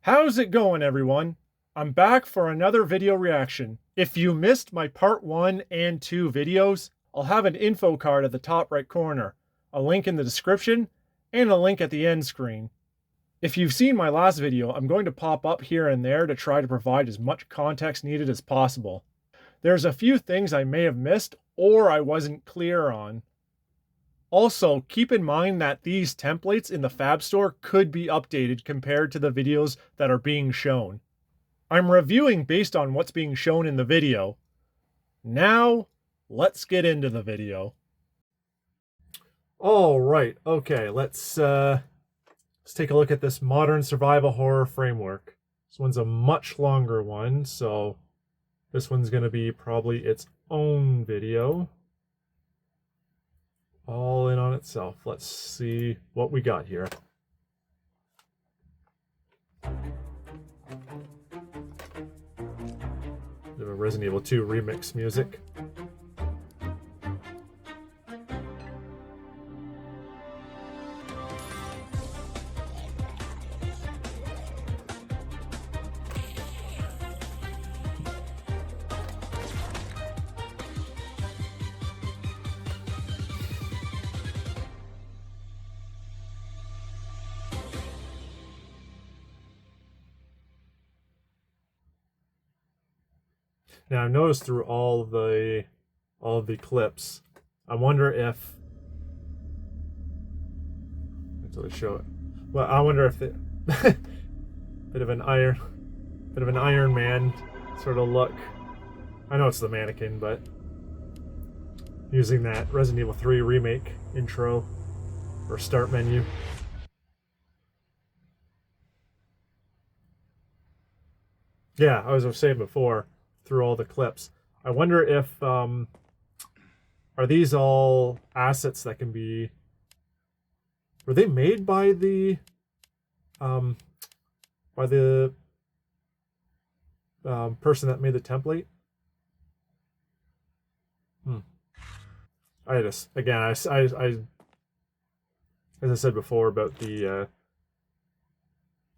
How's it going, everyone? I'm back for another video reaction. If you missed my part 1 and 2 videos, I'll have an info card at the top right corner, a link in the description, and a link at the end screen. If you've seen my last video, I'm going to pop up here and there to try to provide as much context needed as possible. There's a few things I may have missed or I wasn't clear on. Also, keep in mind that these templates in the Fab Store could be updated compared to the videos that are being shown. I'm reviewing based on what's being shown in the video. Now, let's get into the video. All right, okay, let's take a look at this modern survival horror framework. This one's a much longer one, so this one's going to be probably its own video. All in on itself. Let's see what we got here. The Resident Evil 2 remix music. Now I've noticed through all of the clips, I wonder if until they show it. Well, I wonder if it bit of an Iron Man sort of look. I know it's the mannequin, but using that Resident Evil 3 remake intro or start menu. Yeah, I was saying before, through all the clips, I wonder if are these all assets that can be, were they made by the person that made the template? I just, again, I as I said before about the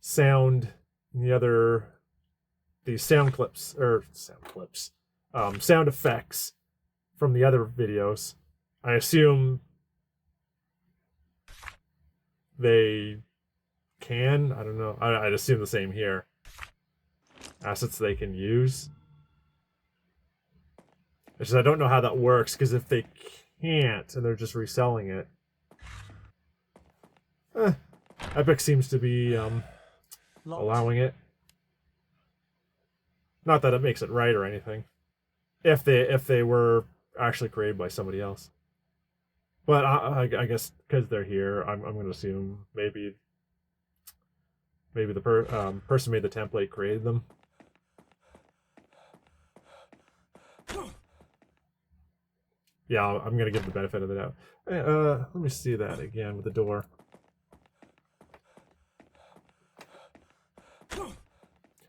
sound and the sound effects from the other videos. I assume they can. I don't know. I'd assume the same here. Assets they can use. It's just I don't know how that works, because if they can't and they're just reselling it, Epic seems to be allowing it. Not that it makes it right or anything, if they were actually created by somebody else. But I guess because they're here, I'm going to assume maybe the person made the template created them. Yeah, I'm going to give the benefit of the doubt. Let me see that again with the door.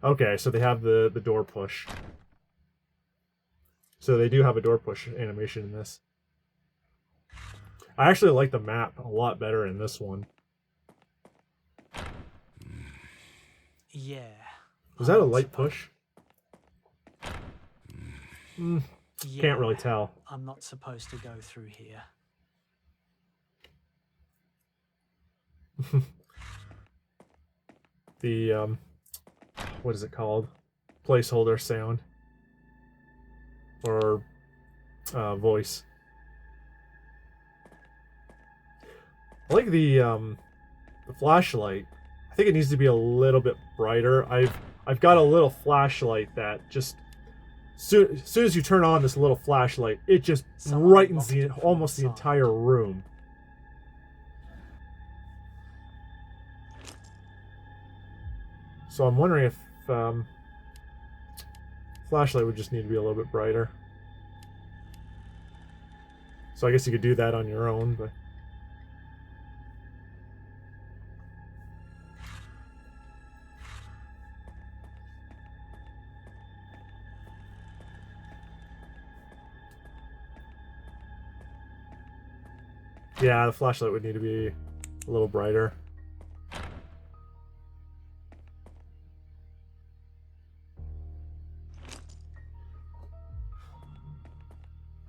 Okay, so they have the door push. So they do have a door push animation in this. I actually like the map a lot better in this one. Yeah. Was that a light push? Yeah, can't really tell. I'm not supposed to go through here. The what is it called? Placeholder sound or voice. I like the flashlight. I think it needs to be a little bit brighter. I've got a little flashlight that just soon as you turn on this little flashlight, it just brightens almost the entire room. So I'm wondering if flashlight would just need to be a little bit brighter. So I guess you could do that on your own, but yeah, the flashlight would need to be a little brighter.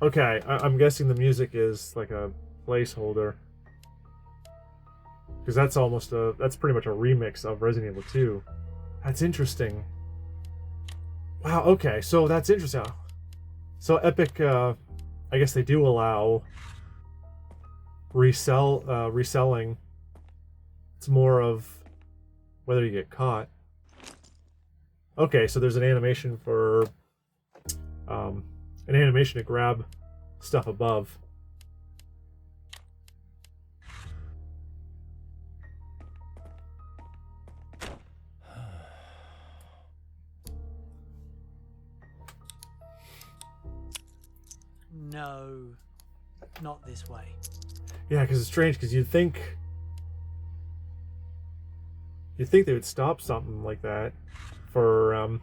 Okay, I'm guessing the music is like a placeholder. Because that's pretty much a remix of Resident Evil 2. That's interesting. Wow, okay, so that's interesting. So Epic, I guess they do allow reselling. It's more of whether you get caught. Okay, so there's an animation for an animation to grab stuff above. No, not this way. Yeah, because it's strange. Because you'd think they would stop something like that for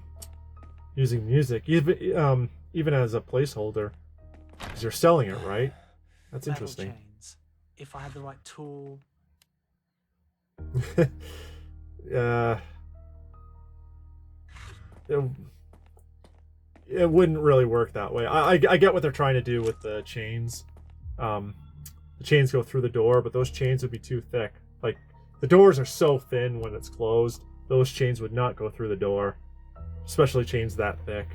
using music, even as a placeholder, because you're selling it, right? That's Metal interesting. chains. If I had the right tool. uh, it wouldn't really work that way. I get what they're trying to do with the chains. The chains go through the door, but those chains would be too thick. Like, the doors are so thin when it's closed, those chains would not go through the door. Especially chains that thick.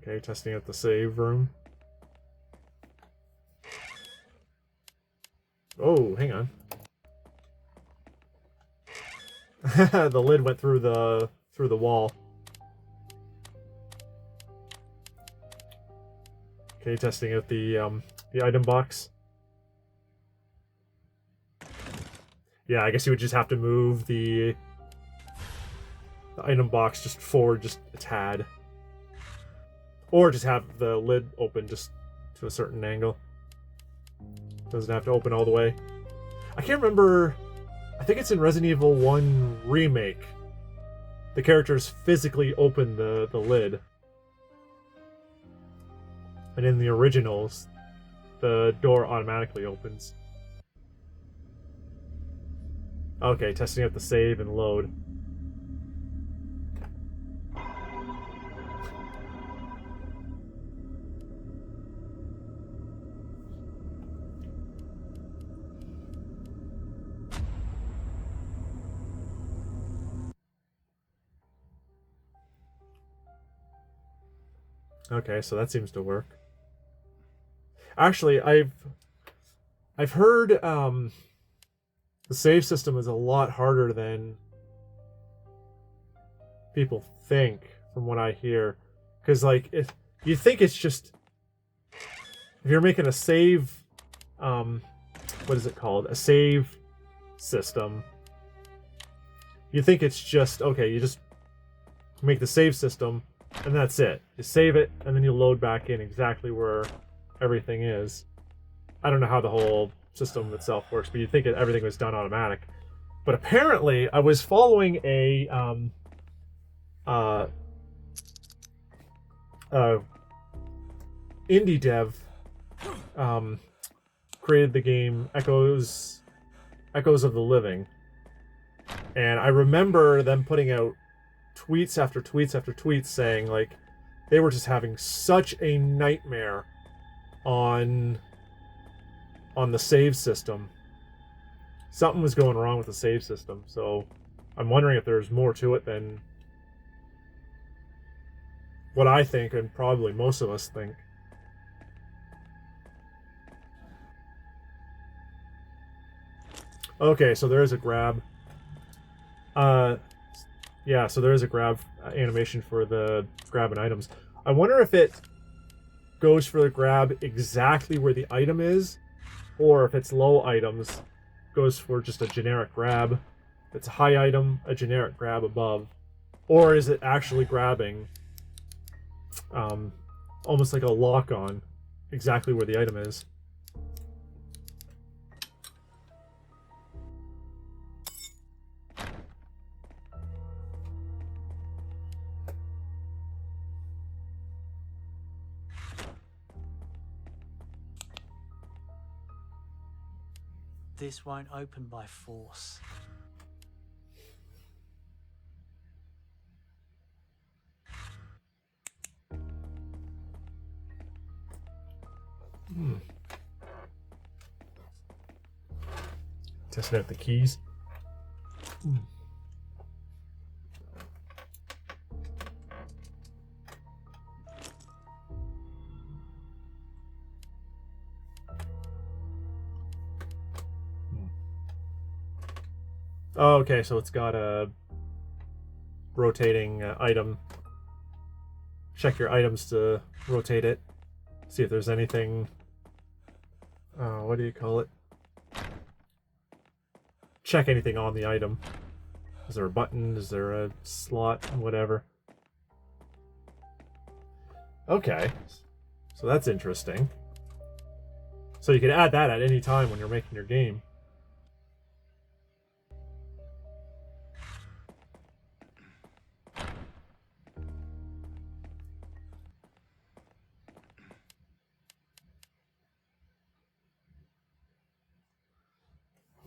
Okay, testing out the save room. Oh, hang on. The lid went through the wall. Okay, testing out the item box. Yeah, I guess you would just have to move the item box just forward just a tad. Or just have the lid open just to a certain angle. Doesn't have to open all the way. I can't remember. I think it's in Resident Evil 1 Remake. The characters physically open the lid. And in the originals, the door automatically opens. Okay, testing out the save and load. Okay, so that seems to work. Actually, I've heard the save system is a lot harder than people think, from what I hear. Because, like, if you think it's just, if you're making a save, what is it called? A save system. You think it's just, okay, you just make the save system, and that's it. You save it, and then you load back in exactly where everything is. I don't know how the whole system itself works, but you think everything was done automatic. But apparently, I was following a indie dev created the game Echoes of the Living, and I remember them putting out tweets after tweets after tweets saying, like, they were just having such a nightmare on the save system. Something was going wrong with the save system, so I'm wondering if there's more to it than what I think, and probably most of us think. Okay, so there is a grab. Yeah, so there is a grab animation for the grabbing items. I wonder if it goes for the grab exactly where the item is, or if it's low items, goes for just a generic grab. If it's a high item, a generic grab above. Or is it actually grabbing almost like a lock-on exactly where the item is? This won't open by force. Testing out the keys. Oh, okay, so it's got a rotating item. Check your items to rotate it. See if there's anything. What do you call it? Check anything on the item. Is there a button? Is there a slot? Whatever. Okay. So that's interesting. So you can add that at any time when you're making your game.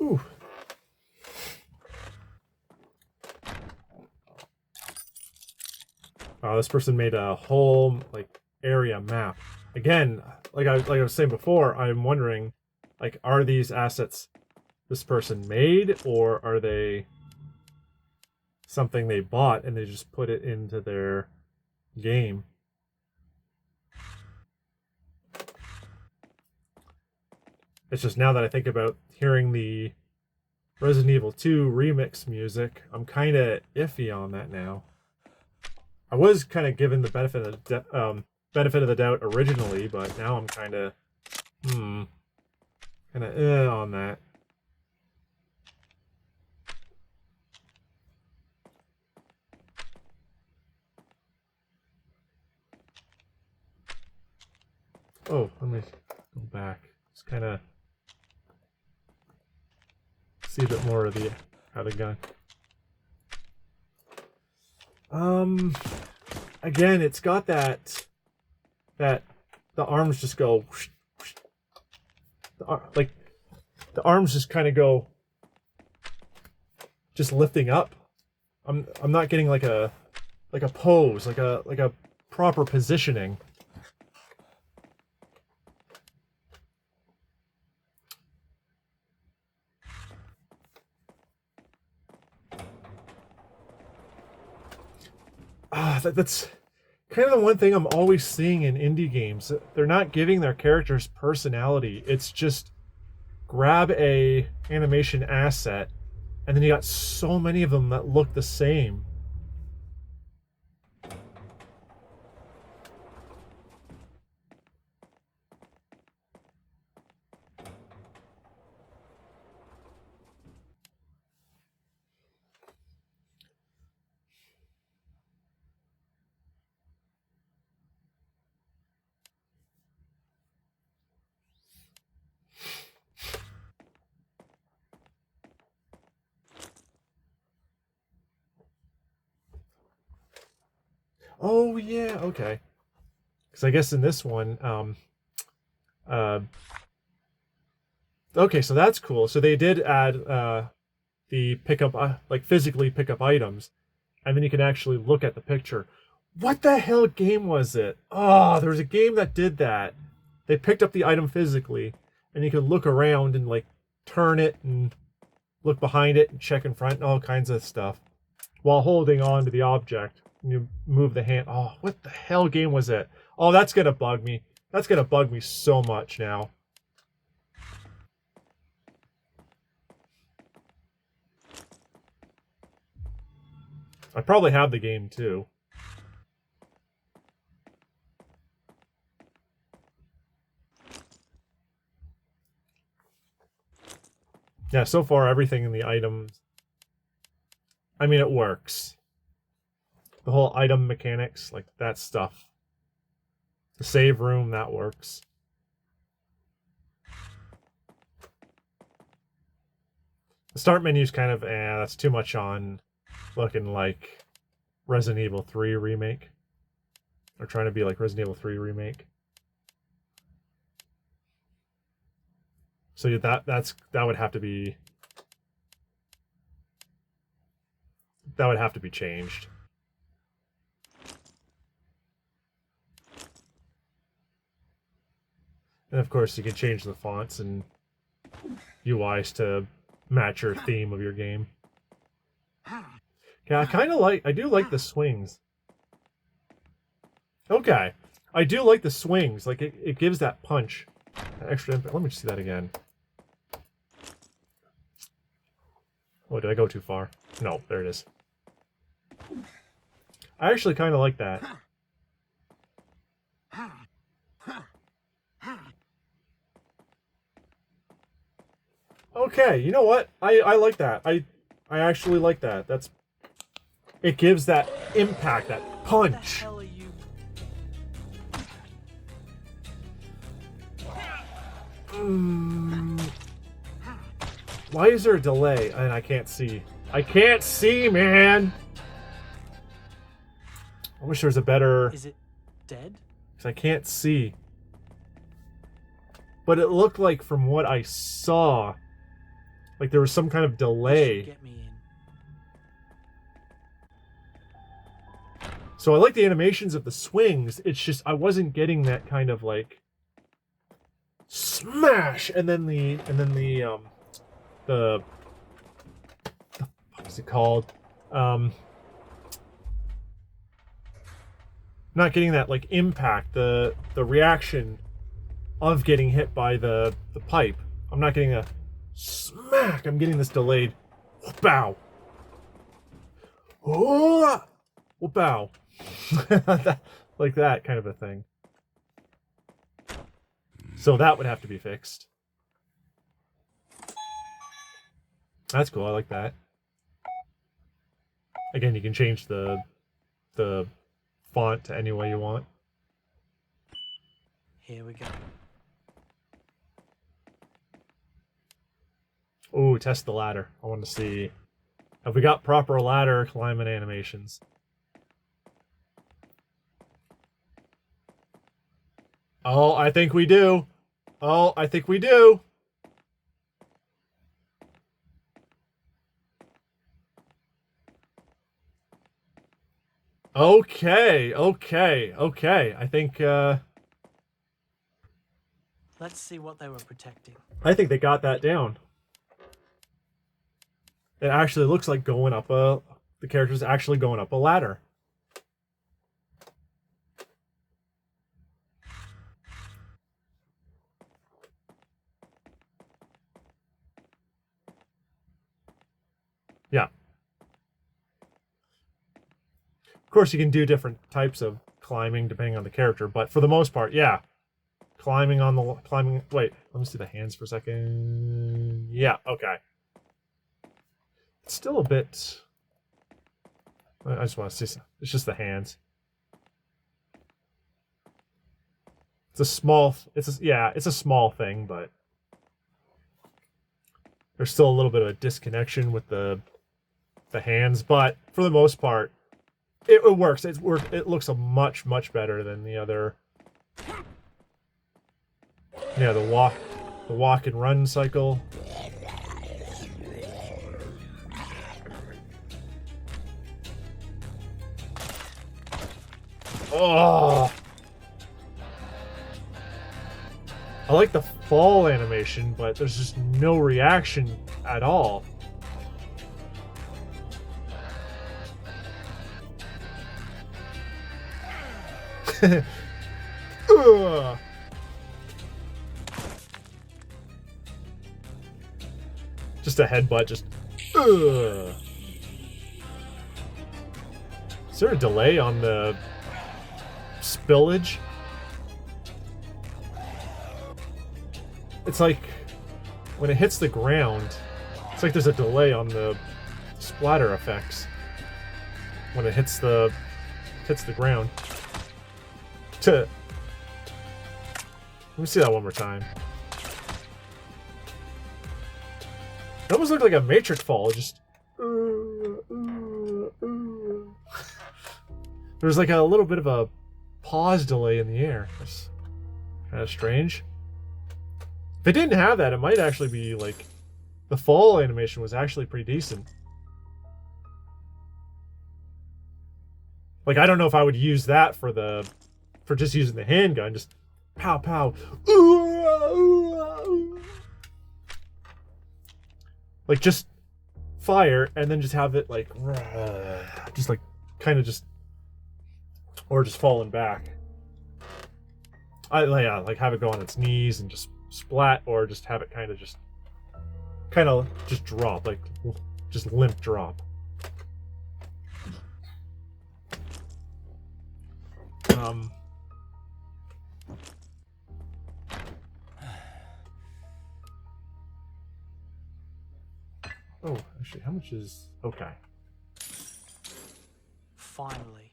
Ooh. This person made a whole like area map. Again, like I was saying before, I'm wondering, like, are these assets this person made, or are they something they bought and they just put it into their game? It's just now that I think about hearing the Resident Evil 2 remix music, I'm kind of iffy on that now. I was kind of given the benefit of the doubt originally, but now I'm kind of on that. Oh, let me go back. Just kind of see a bit more of the gun. Again, it's got that the arms just go whoosh, whoosh. Like the arms just kind of go just lifting up. I'm not getting like a pose, like a proper positioning. That's kind of the one thing I'm always seeing in indie games. They're not giving their characters personality. It's just grab a animation asset, and then you got so many of them that look the same. Oh yeah, okay. Because I guess in this one, okay, so that's cool. So they did add the pickup, like physically pick up items, and then you can actually look at the picture. What the hell game was it? Oh, there was a game that did that. They picked up the item physically, and you could look around and like turn it and look behind it and check in front and all kinds of stuff while holding on to the object. And you move the hand. Oh, what the hell game was it? Oh, that's gonna bug me. That's gonna bug me so much now. I probably have the game too. Yeah, so far everything in the items, I mean, it works. The whole item mechanics, like that stuff. The save room, that works. The start menu's kind of, that's too much on looking like Resident Evil 3 remake. Or trying to be like Resident Evil 3 remake. So that would have to be changed. And of course, you can change the fonts and UIs to match your theme of your game. Yeah, I do like the swings. Okay, I do like the swings. Like it gives that punch, that extra impact. Let me see that again. Oh, did I go too far? No, there it is. I actually kind of like that. Okay, you know what? I like that. I actually like that. It gives that impact, that punch. What the hell are you? Why is there a delay? And I can't see. I can't see, man. I wish there was a better. Is it dead? Because I can't see. But it looked like, from what I saw, like there was some kind of You should delay. get me in. So I like the animations of the swings. It's just I wasn't getting that kind of like smash, and then the what is it called? Not getting that like impact, the reaction of getting hit by the pipe. I'm not getting a smack. I'm getting this delayed bow. Oh, bow. Like that kind of a thing. So that would have to be fixed. That's cool. I like that. Again, you can change the font to any way you want. Here we go. Ooh, test the ladder. I want to see. Have we got proper ladder climbing animations? Oh, I think we do. Oh, I think we do. Okay, okay, okay. I think Let's see what they were protecting. I think they got that down. It actually looks like the character's actually going up a ladder. Yeah. Of course, you can do different types of climbing depending on the character, but for the most part, yeah. Climbing. Wait, let me see the hands for a second. Yeah, okay. It's still a bit. I just want to see. It's just the hands. It's a small. It's a small thing, but there's still a little bit of a disconnection with the hands. But for the most part, it works. It looks much better than the other. Yeah, the walk and run cycle. Oh, I like the fall animation, but there's just no reaction at all. Ugh. Just a headbutt, just. Ugh. Is there a delay on the spillage? It's like when it hits the ground, it's like there's a delay on the splatter effects when it hits the ground. Let me see that one more time. It almost looked like a Matrix fall. Just there's like a little bit of a pause delay in the air. That's kind of strange. If it didn't have that, it might actually be like the fall animation was actually pretty decent. Like I don't know if I would use that for just using the handgun, just pow pow. Like just fire and then just have it like just like kind of just or just falling back. Yeah, like have it go on its knees and just splat, or just have it kind of just drop, like just limp drop. Oh, actually, how much is okay? Finally.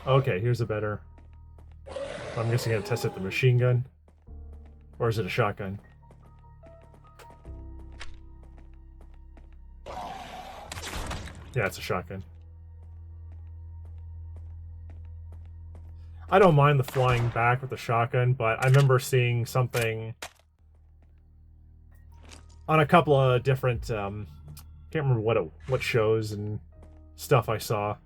Okay, here's a better. I'm guessing I'm gonna test out the machine gun, or is it a shotgun? Yeah, it's a shotgun. I don't mind the flying back with the shotgun, but I remember seeing something on a couple of different can't remember what shows and stuff I saw.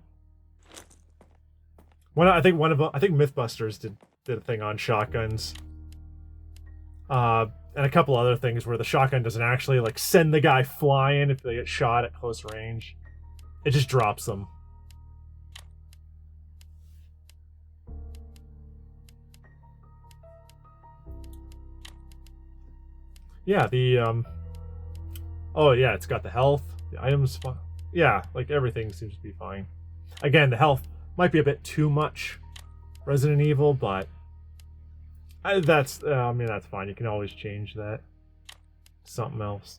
I think Mythbusters did a thing on shotguns. And a couple other things where the shotgun doesn't actually like send the guy flying if they get shot at close range. It just drops them. Yeah, oh yeah, it's got the health, the items. Yeah, like everything seems to be fine. Again, the health might be a bit too much Resident Evil, but I mean that's fine. You can always change that. Something else.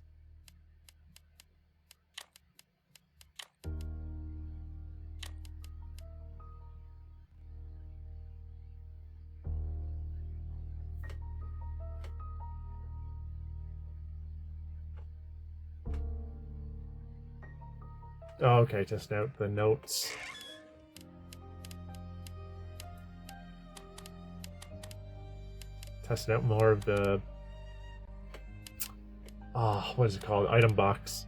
Oh, okay, test out the notes. Testing out more of the what is it called? Item box.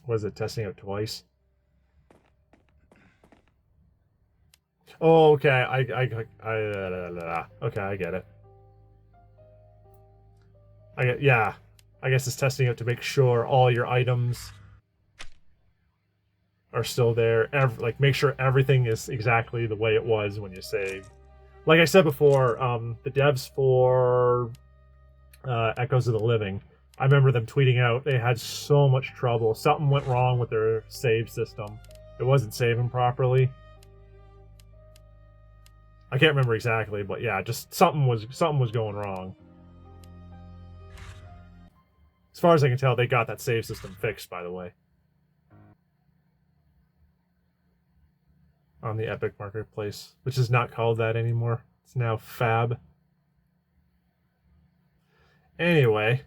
Was it testing out twice? Oh, okay. Okay, I get it. Yeah. I guess it's testing out to make sure all your items are still there. Like make sure everything is exactly the way it was when you saved. Like I said before, the devs for Echoes of the Living, I remember them tweeting out they had so much trouble. Something went wrong with their save system. It wasn't saving properly. I can't remember exactly, but yeah, just something was going wrong. As far as I can tell, they got that save system fixed, by the way. On the Epic Marketplace, which is not called that anymore. It's now Fab. Anyway,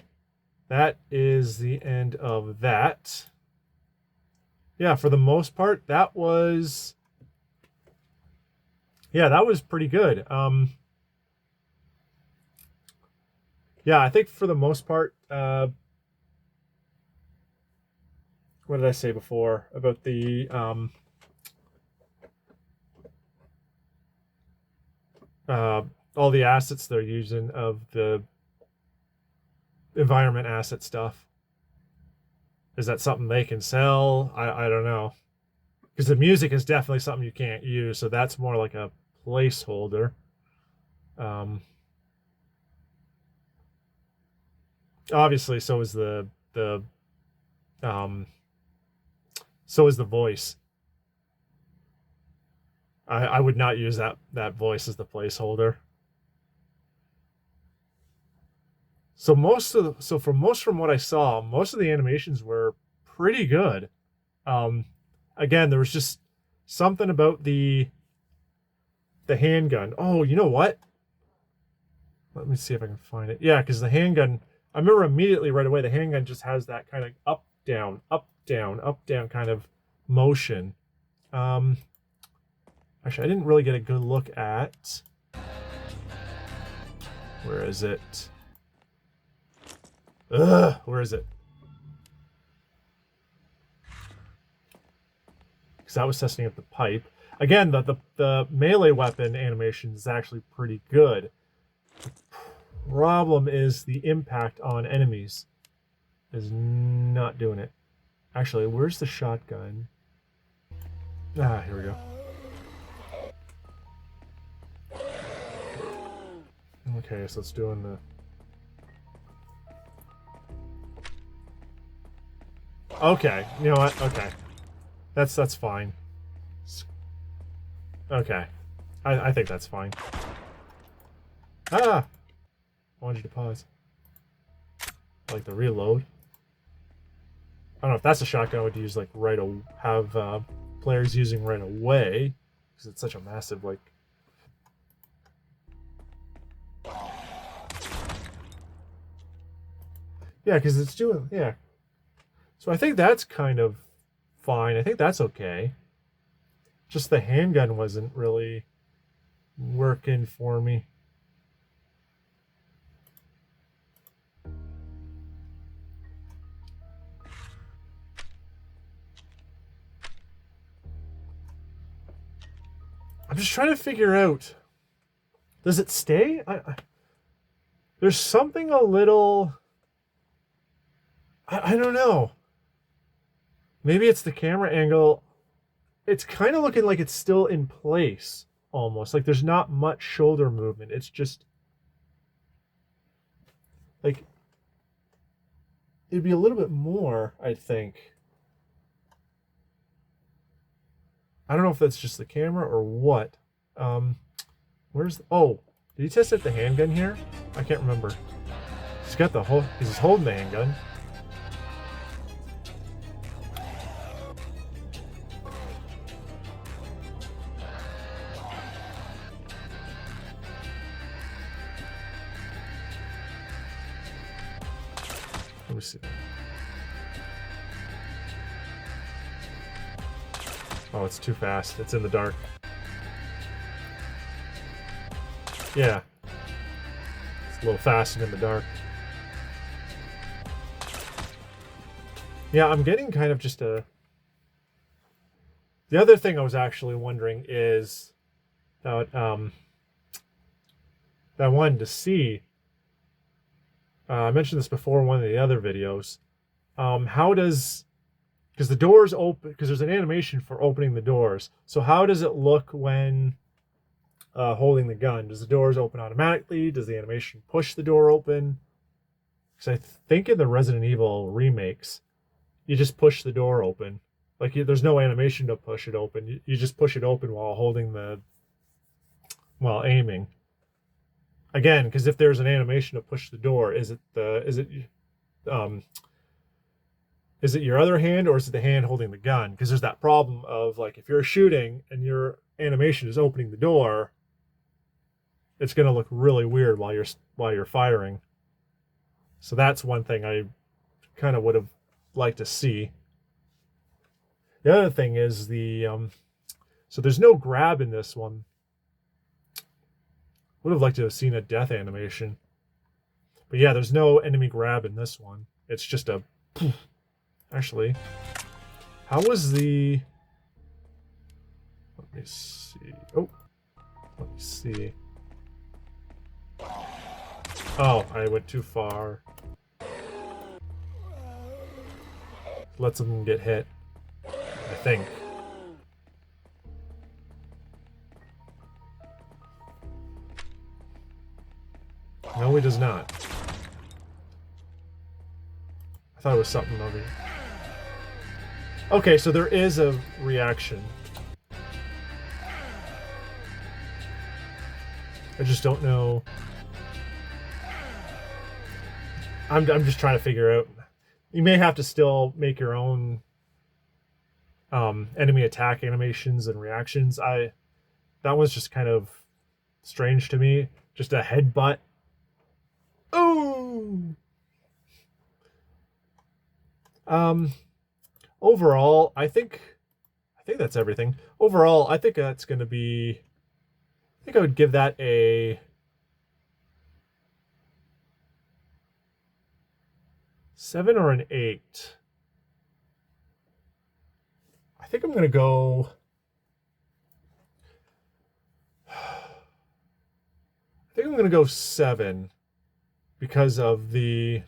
that is the end of that. Yeah, for the most part, that was pretty good. Yeah, I think for the most part, what did I say before about the all the assets they're using of the environment asset stuff? Is that something they can sell? I don't know, because the music is definitely something you can't use, so that's more like a placeholder. Obviously, so is the so is the voice. I would not use that voice as the placeholder. So from what I saw, most of the animations were pretty good. Again, there was just something about the handgun. Oh, you know what? Let me see if I can find it. Yeah, because the handgun, I remember immediately right away, the handgun just has that kind of up, down, up, down, up, down kind of motion. Actually, I didn't really get a good look at. Where is it? Where is it? Because I was testing up the pipe. Again, the melee weapon animation is actually pretty good. The problem is the impact on enemies is not doing it. Actually, where's the shotgun? Ah, here we go. Okay, so it's doing the... Okay, you know what? Okay. That's fine. Okay. I think that's fine. Ah! I wanted you to pause. I like the reload. I don't know if that's a shotgun I would use like have players using right away, because it's such a massive like... Yeah, because it's doing... Yeah. So I think that's kind of fine. I think that's okay. Just the handgun wasn't really working for me. I'm just trying to figure out, does it stay? There's something a little... I don't know. Maybe it's the camera angle. It's kind of looking like it's still in place, almost. Like there's not much shoulder movement. It's just... like... it'd be a little bit more, I think. I don't know if that's just the camera or what. Where's the... Oh, did he test out the handgun here? I can't remember. He's got the whole... He's holding the handgun. Let me see. Oh, it's too fast. It's in the dark. Yeah. It's a little fast and in the dark. Yeah, I'm getting kind of just a... The other thing I was actually wondering is that I wanted to see. I mentioned this before in one of the other videos. How does... because the doors open, because there's an animation for opening the doors. So how does it look when holding the gun? Does the doors open automatically? Does the animation push the door open? Because I think in the Resident Evil remakes, you just push the door open. Like there's no animation to push it open. You just push it open while holding while aiming. Again, because if there's an animation to push the door, is it your other hand or is it the hand holding the gun? Because there's that problem of like if you're shooting and your animation is opening the door, it's going to look really weird while you're firing. So that's one thing I kind of would have liked to see. The other thing is so there's no grab in this one. Would have liked to have seen a death animation. But yeah, there's no enemy grab in this one. It's just a... Actually, how was the... Let me see. Oh, let me see. Oh, I went too far. Lets them get hit, I think. No, he does not. I thought it was something over here. Okay, so there is a reaction. I just don't know. I'm just trying to figure out. You may have to still make your own enemy attack animations and reactions. That was just kind of strange to me. Just a headbutt. Ooh. Overall, I think that's everything. Overall, I think that's going to be. I think I would give that a 7 or an 8. I think I'm going to go. I think I'm going to go 7 because of the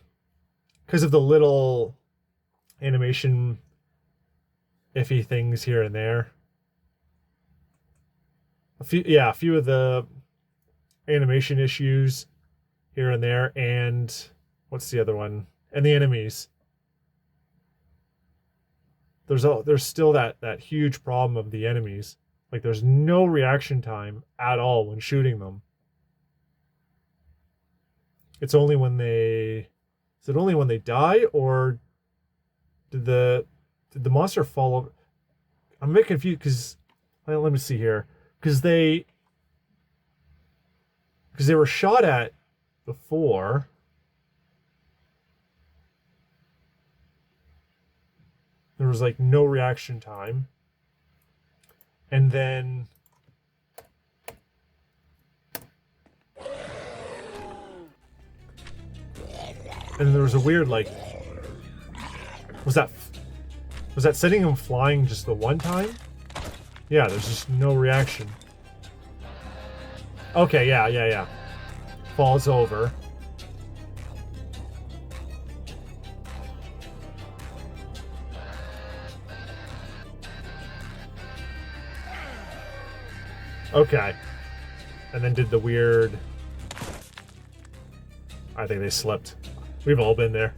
little animation iffy things here and there. A few of the animation issues here and there, and what's the other one? And the enemies. There's still that huge problem of the enemies. Like there's no reaction time at all when shooting them. It's only when they is it only when they die, or did the monster fall over? I'm a bit confused because let me see here, because they were shot at before. There was like no reaction time, and then there was a weird like, was that sending him flying just the one time? Yeah, there's just no reaction. Okay, yeah. Falls over. Okay. And then did the weird... I think they slipped. We've all been there.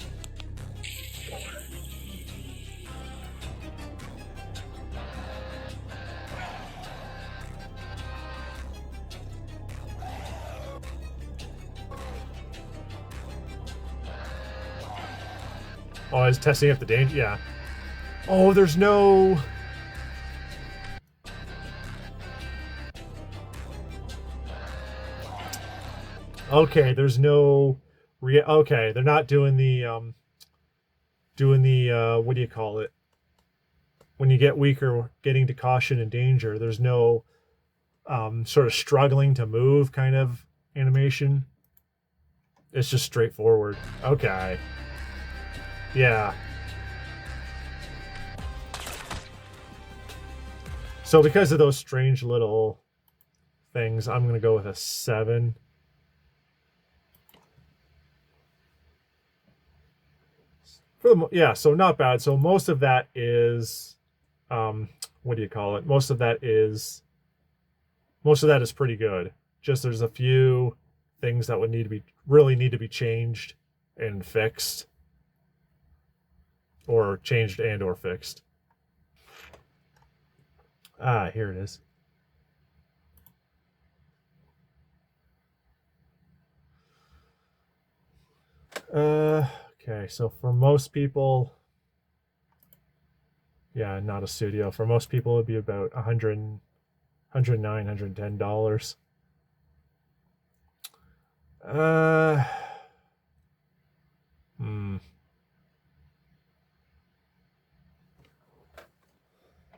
Oh, I was testing if the danger... Yeah. Oh, there's no... Okay, there's no... Okay, they're not doing the... what do you call it? When you get weaker, getting to caution and danger, there's no sort of struggling to move kind of animation. It's just straightforward. Okay. Yeah. So because of those strange little things, I'm going to go with a 7. So not bad. So most of that is, what do you call it? Most of that is pretty good. Just there's a few things that would really need to be changed and fixed, or changed and or fixed. Ah, here it is. Okay, so for most people, yeah, not a studio. For most people, it'd be about $109, $110.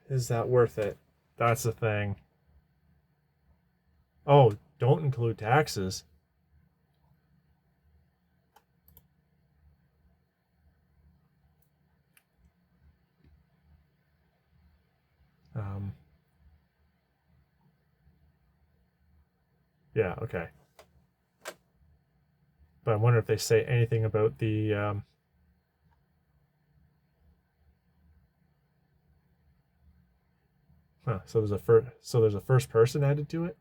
Is that worth it? That's the thing. Oh, don't include taxes. Yeah, okay. But I wonder if they say anything about the so there's a first person added to it.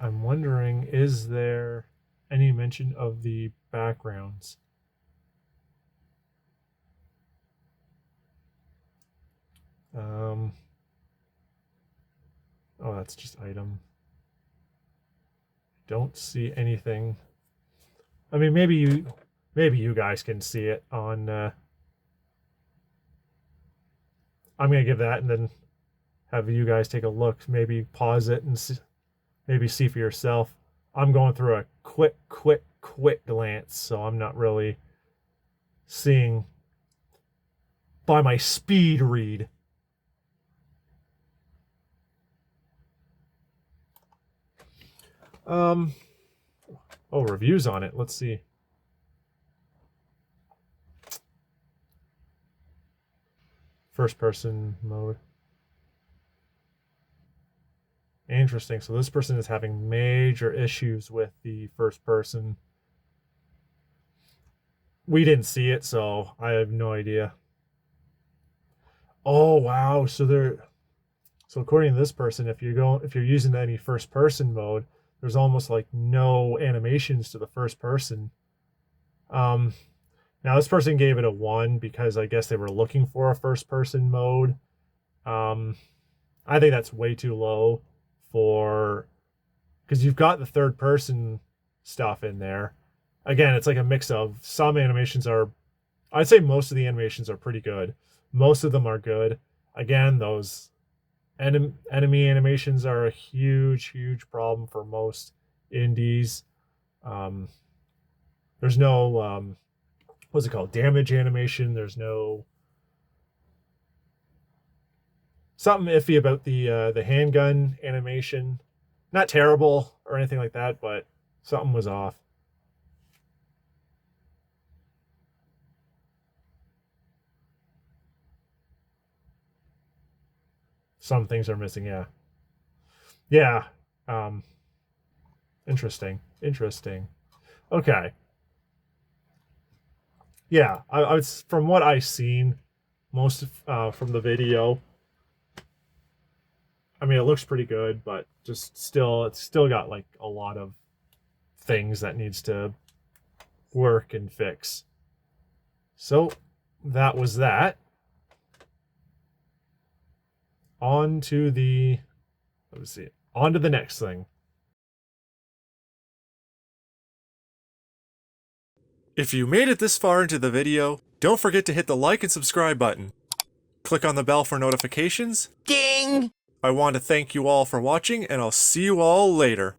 But I'm wondering, is there any mention of the backgrounds? Oh, that's just item. Don't see anything. I mean, maybe you guys can see it on. I'm gonna give that and then have you guys take a look. Maybe pause it and maybe see for yourself. I'm going through a quick glance, so I'm not really seeing by my speed read. Oh, reviews on it. Let's see. First person mode. Interesting. So this person is having major issues with the first person. We didn't see it, so I have no idea. Oh wow. So according to this person, if you're using any first person mode, there's almost like no animations to the first person. Now this person gave it a 1 because I guess they were looking for a first person mode. I think that's way too low for, because you've got the third person stuff in there. Again, it's like a mix of some animations are, I'd say most of the animations are pretty good. Most of them are good. Again, those enemy animations are a huge problem for most indies. There's no what's it called, damage animation. There's no, something iffy about the handgun animation. Not terrible or anything like that, but something was off. Some things are missing, yeah. Yeah. Interesting. Okay. Yeah, I was, from what I've seen, most from the video. I mean, it looks pretty good, but just still, it's still got like a lot of things that needs to work and fix. So that was that. On to the, let me see, on to the next thing. If you made it this far into the video, don't forget to hit the like and subscribe button. Click on the bell for notifications. Ding! I want to thank you all for watching, and I'll see you all later.